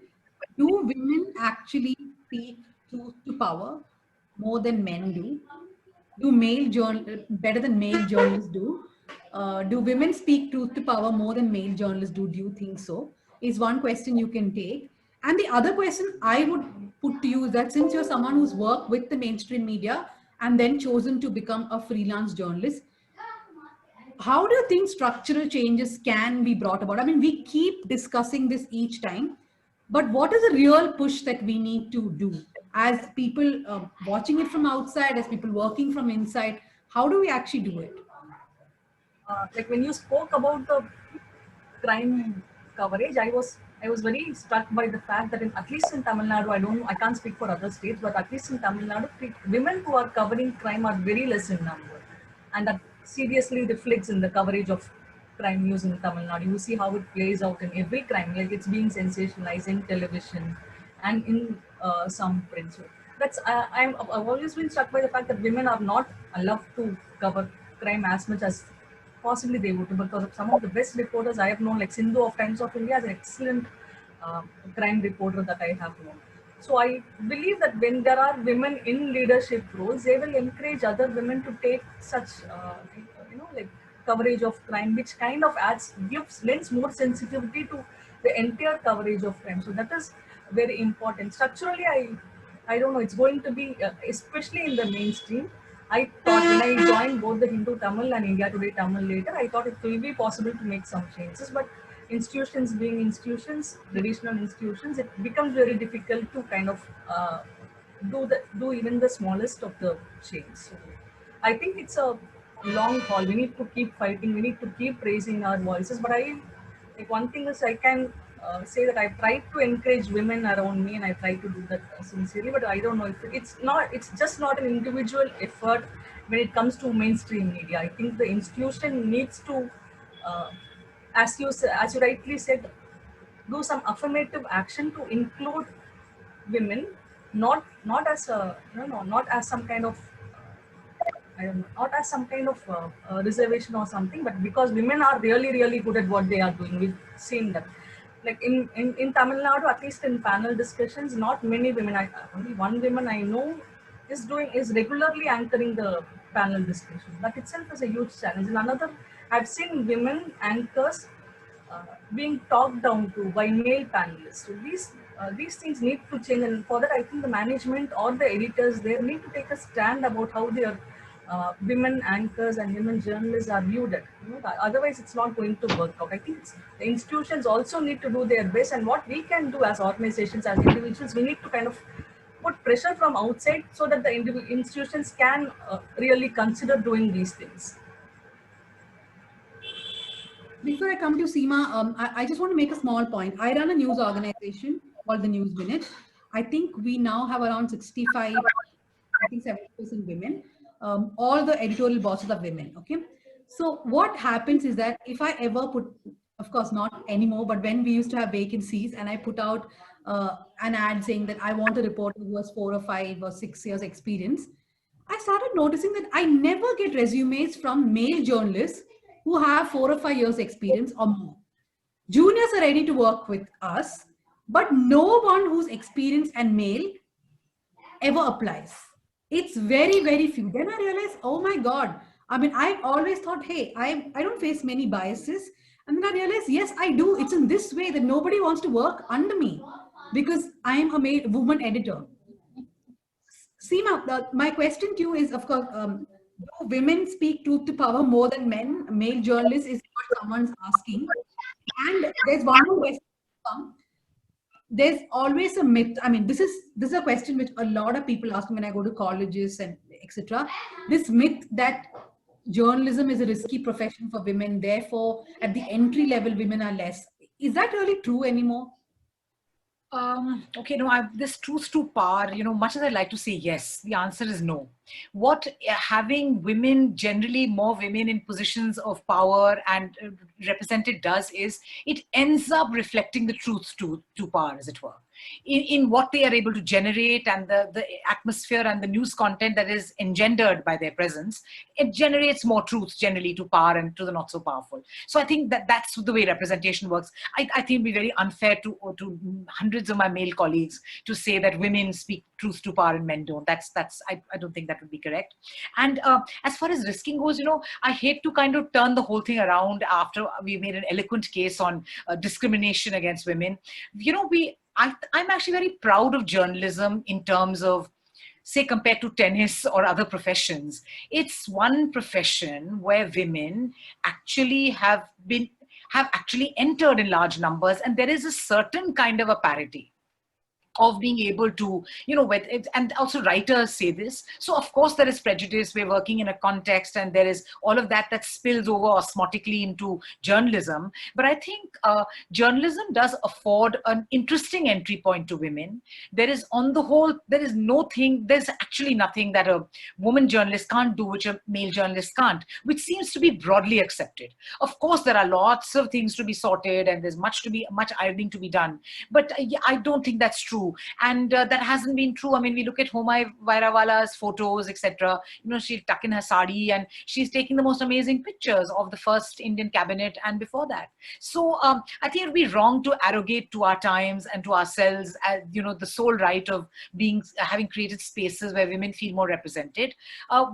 S2: do women actually speak truth to power more than men do? Do better than male journalists do? Do women speak truth to power more than male journalists do? Do you think so? Is one question you can take. And the other question I would put to you is that, since you're someone who's worked with the mainstream media and then chosen to become a freelance journalist, how do you think structural changes can be brought about? I mean, we keep discussing this each time, but what is the real push that we need to do as people watching it from outside, as people working from inside? How do we actually do it?
S5: When you spoke about the crime coverage, I was very struck by the fact that at least in Tamil Nadu, I can't speak for other states, but at least in Tamil Nadu, women who are covering crime are very less in number, and that seriously reflects in the coverage of crime news in Tamil Nadu. You see how it plays out in every crime, it's being sensationalized in television and in some print. So I've always been struck by the fact that women are not allowed to cover crime as much as possibly they would, because of some of the best reporters I have known, like Sindhu of Times of India is an excellent crime reporter that I have known. So I believe that when there are women in leadership roles, they will encourage other women to take such, coverage of crime, which kind of lends more sensitivity to the entire coverage of crime. So that is very important. Structurally, I don't know, it's going to be, especially in the mainstream. I thought when I joined both the Hindu Tamil and India Today Tamil later, I thought it will be possible to make some changes, but institutions being institutions, traditional institutions, it becomes very difficult to kind of do even the smallest of the change. So I think it's a long haul. We need to keep fighting. We need to keep raising our voices. But one thing is I can say that I've tried to encourage women around me, and I try to do that sincerely. But I don't know if it's just not an individual effort when it comes to mainstream media. I think the institution needs to, as you rightly said, do some affirmative action to include women, not as some kind of not as some kind of reservation or something, but because women are really, really good at what they are doing. We've seen that. Like in Tamil Nadu, at least in panel discussions, not many women, only one woman I know is regularly anchoring the panel discussion. That itself is a huge challenge. And another, I've seen women anchors being talked down to by male panelists. So these things need to change, and for that, I think the management or the editors, they need to take a stand about how their women anchors and women journalists are viewed at. Otherwise, it's not going to work out. I think the institutions also need to do their best, and what we can do as organizations, as individuals, we need to kind of put pressure from outside so that the institutions can really consider doing these things.
S2: Before I come to Seema, I just want to make a small point. I run a news organization called the News Minute. I think we now have around 65, I think 70% women. All the editorial bosses are women, okay? So what happens is that if I ever put, of course not anymore, but when we used to have vacancies and I put out an ad saying that I want a reporter who has 4 or 5 or 6 years experience, I started noticing that I never get resumes from male journalists who have 4 or 5 years experience or more. Juniors are ready to work with us, but no one who's experienced and male ever applies. It's very, very few. Then I realized, oh my God. I mean, I always thought, hey, I don't face many biases. And then I realized, yes, I do. It's in this way that nobody wants to work under me because I am a woman editor. Seema, my question to you is, of course, do women speak truth to power more than men? Male journalists is what someone's asking. And there's one more question. There's always a myth. I mean, this is a question which a lot of people ask me when I go to colleges and etc. This myth that journalism is a risky profession for women, therefore at the entry level women are less. Is that really true anymore?
S3: Okay, no, this truth to power, much as I'd like to say yes, the answer is no. What having women, generally more women in positions of power and represented does is it ends up reflecting the truth to power, as it were, in what they are able to generate and the atmosphere and the news content that is engendered by their presence. It generates more truth generally to power and to the not so powerful. So I think that's the way representation works. I think it'd be very unfair to hundreds of my male colleagues to say that women speak truth to power and men don't. I don't think that would be correct. And as far as risking goes, I hate to kind of turn the whole thing around after we made an eloquent case on discrimination against women. I'm actually very proud of journalism in terms of, say, compared to tennis or other professions. It's one profession where women actually have actually entered in large numbers, and there is a certain kind of a parity of being able to, and also writers say this. So of course there is prejudice. We're working in a context and there is all of that spills over osmotically into journalism. But I think journalism does afford an interesting entry point to women. There is, on the whole, there's actually nothing that a woman journalist can't do which a male journalist can't, which seems to be broadly accepted. Of course, there are lots of things to be sorted and there's much ironing to be done. But I don't think that's true. And that hasn't been true. I mean, we look at Homa Vairawala's photos, etc. She'll tuck in her sari and she's taking the most amazing pictures of the first Indian cabinet and before that. So I think it would be wrong to arrogate to our times and to ourselves, the sole right of having created spaces where women feel more represented.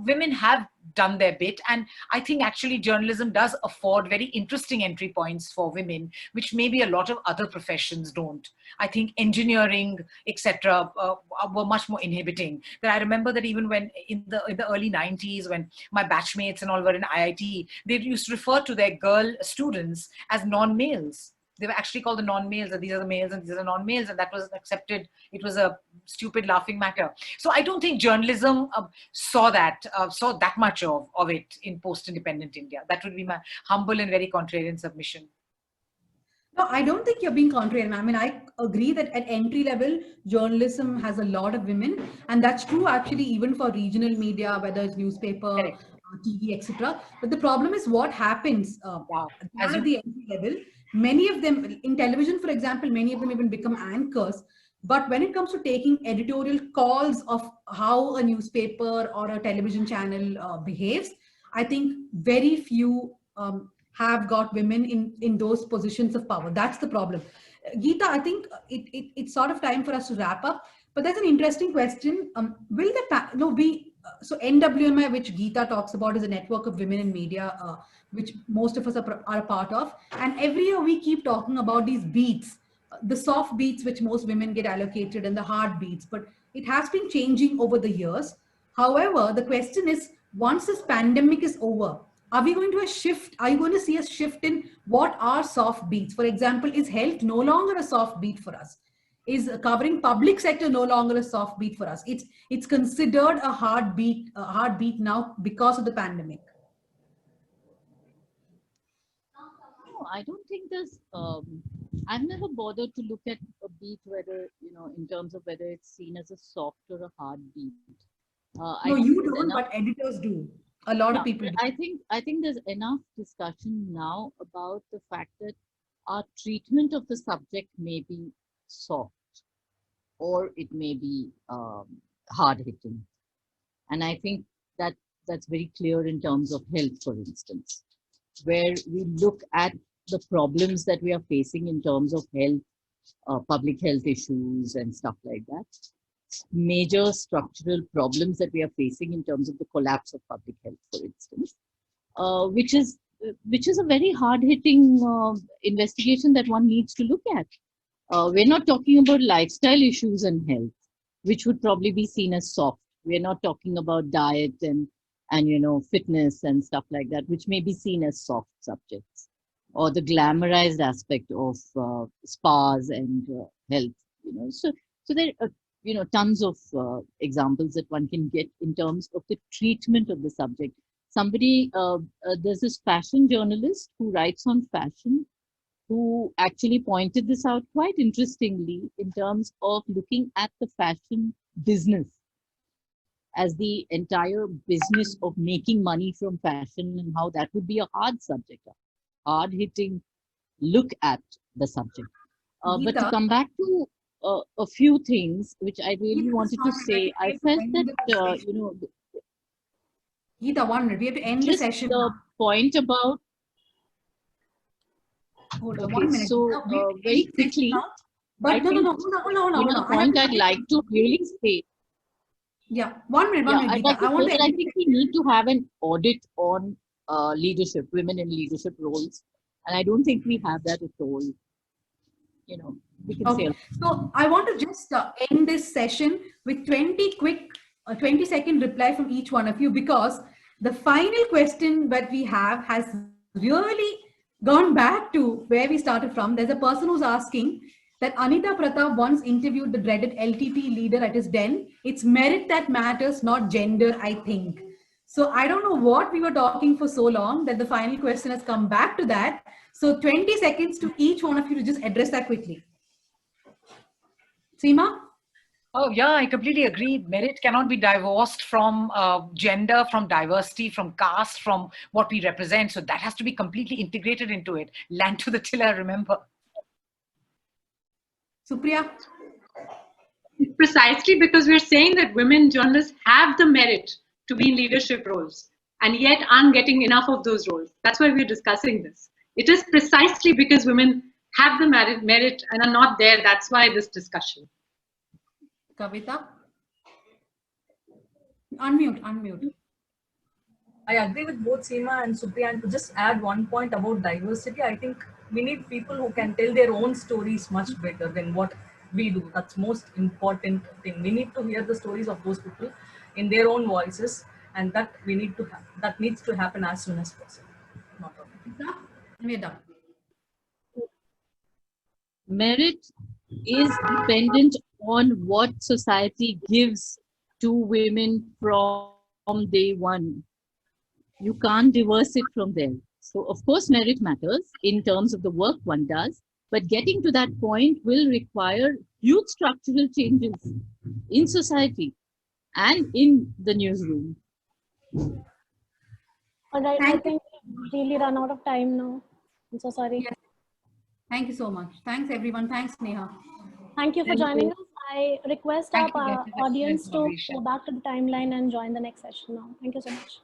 S3: Women have done their bit, and I think actually journalism does afford very interesting entry points for women, which maybe a lot of other professions don't. I think engineering, etc., were much more inhibiting. That I remember that even when in the early 90s, when my batchmates and all were in IIT, they used to refer to their girl students as non-males. They were actually called the non-males, and these are the males and these are the non-males, and that was accepted. It was a stupid laughing matter. So I don't think journalism saw that much of it in post-independent India. That would be my humble and very contrarian submission.
S2: No, I don't think you're being contrarian. I mean, I agree that at entry level, journalism has a lot of women, and that's true actually even for regional media, whether it's newspaper, TV, etc. But the problem is what happens at the entry level. Many of them in television, for example, many of them even become anchors. But when it comes to taking editorial calls of how a newspaper or a television channel behaves, I think very few have got women in those positions of power. That's the problem. Geeta, I think it's sort of time for us to wrap up. But that's an interesting question. Will the so NWMI, which Geeta talks about, is a network of women in media, which most of us are a part of. And every year we keep talking about these beats, the soft beats which most women get allocated and the hard beats. But it has been changing over the years. However, the question is, once this pandemic is over, are we going to a shift? Are you going to see a shift in what are soft beats? For example, is health no longer a soft beat for us? Is covering public sector no longer a soft beat for us? It's considered a hard beat now because of the pandemic.
S7: No, I don't think there's. I've never bothered to look at a beat whether, in terms of whether it's seen as a soft or a hard beat.
S2: No, you don't, but editors do. A lot of people do.
S7: I think there's enough discussion now about the fact that our treatment of the subject may be soft, or it may be hard hitting, and I think that's very clear in terms of health, for instance, where we look at the problems that we are facing in terms of health, public health issues and stuff like that. Major structural problems that we are facing in terms of the collapse of public health, for instance, which is a very hard-hitting investigation that one needs to look at. We're not talking about lifestyle issues and health, which would probably be seen as soft. We're not talking about diet and fitness and stuff like that, which may be seen as soft subjects, or the glamorized aspect of spas and health. So there are tons of examples that one can get in terms of the treatment of the subject. There's this fashion journalist who writes on fashion, who actually pointed this out quite interestingly in terms of looking at the fashion business as the entire business of making money from fashion, and how that would be a hard subject, a hard-hitting look at the subject. But to come back to a few things which I really wanted to say, I felt that,
S2: Geeta, 1 minute, we have to end the session.
S7: The point about...
S2: Hold on, 1 minute.
S7: So, very quickly,
S2: but hold on.
S7: The point I'd like to really say...
S2: Yeah, 1 minute,
S7: I think we need to have an audit on leadership, women in leadership roles. And I don't think we have that at all. We can say.
S2: So I want to just end this session with 20-second reply from each one of you, because the final question that we have has really gone back to where we started from. There's a person who's asking that Anita Pratap once interviewed the dreaded LTT leader at his den. It's merit that matters, not gender, I think. So I don't know what we were talking for so long that the final question has come back to that. So 20 seconds to each one of you to just address that quickly. Seema?
S3: Oh, yeah, I completely agree. Merit cannot be divorced from gender, from diversity, from caste, from what we represent. So that has to be completely integrated into it. Land to the tiller, remember.
S2: Supriya?
S4: Precisely because we're saying that women journalists have the merit to be in leadership roles and yet aren't getting enough of those roles. That's why we're discussing this. It is precisely because women have the merit and are not there. That's why this discussion.
S2: Kavita? Unmute.
S5: I agree with both Seema and Supriya. And to just add one point about diversity, I think we need people who can tell their own stories much better than what we do. That's most important thing. We need to hear the stories of those people in their own voices, and that needs to happen as soon as possible.
S2: We're done.
S7: Merit is dependent on what society gives to women from day one. You can't divorce it from there. So of course merit matters in terms of the work one does, but getting to that point will require huge structural changes in society and in the newsroom.
S1: All right, I think we've really run out of time now. I'm so sorry.
S2: Yes. Thank you so much. Thanks everyone. Thanks Neha.
S1: Thank you for joining us. I request our audience to go back to the timeline and join the next session now. Thank you so much.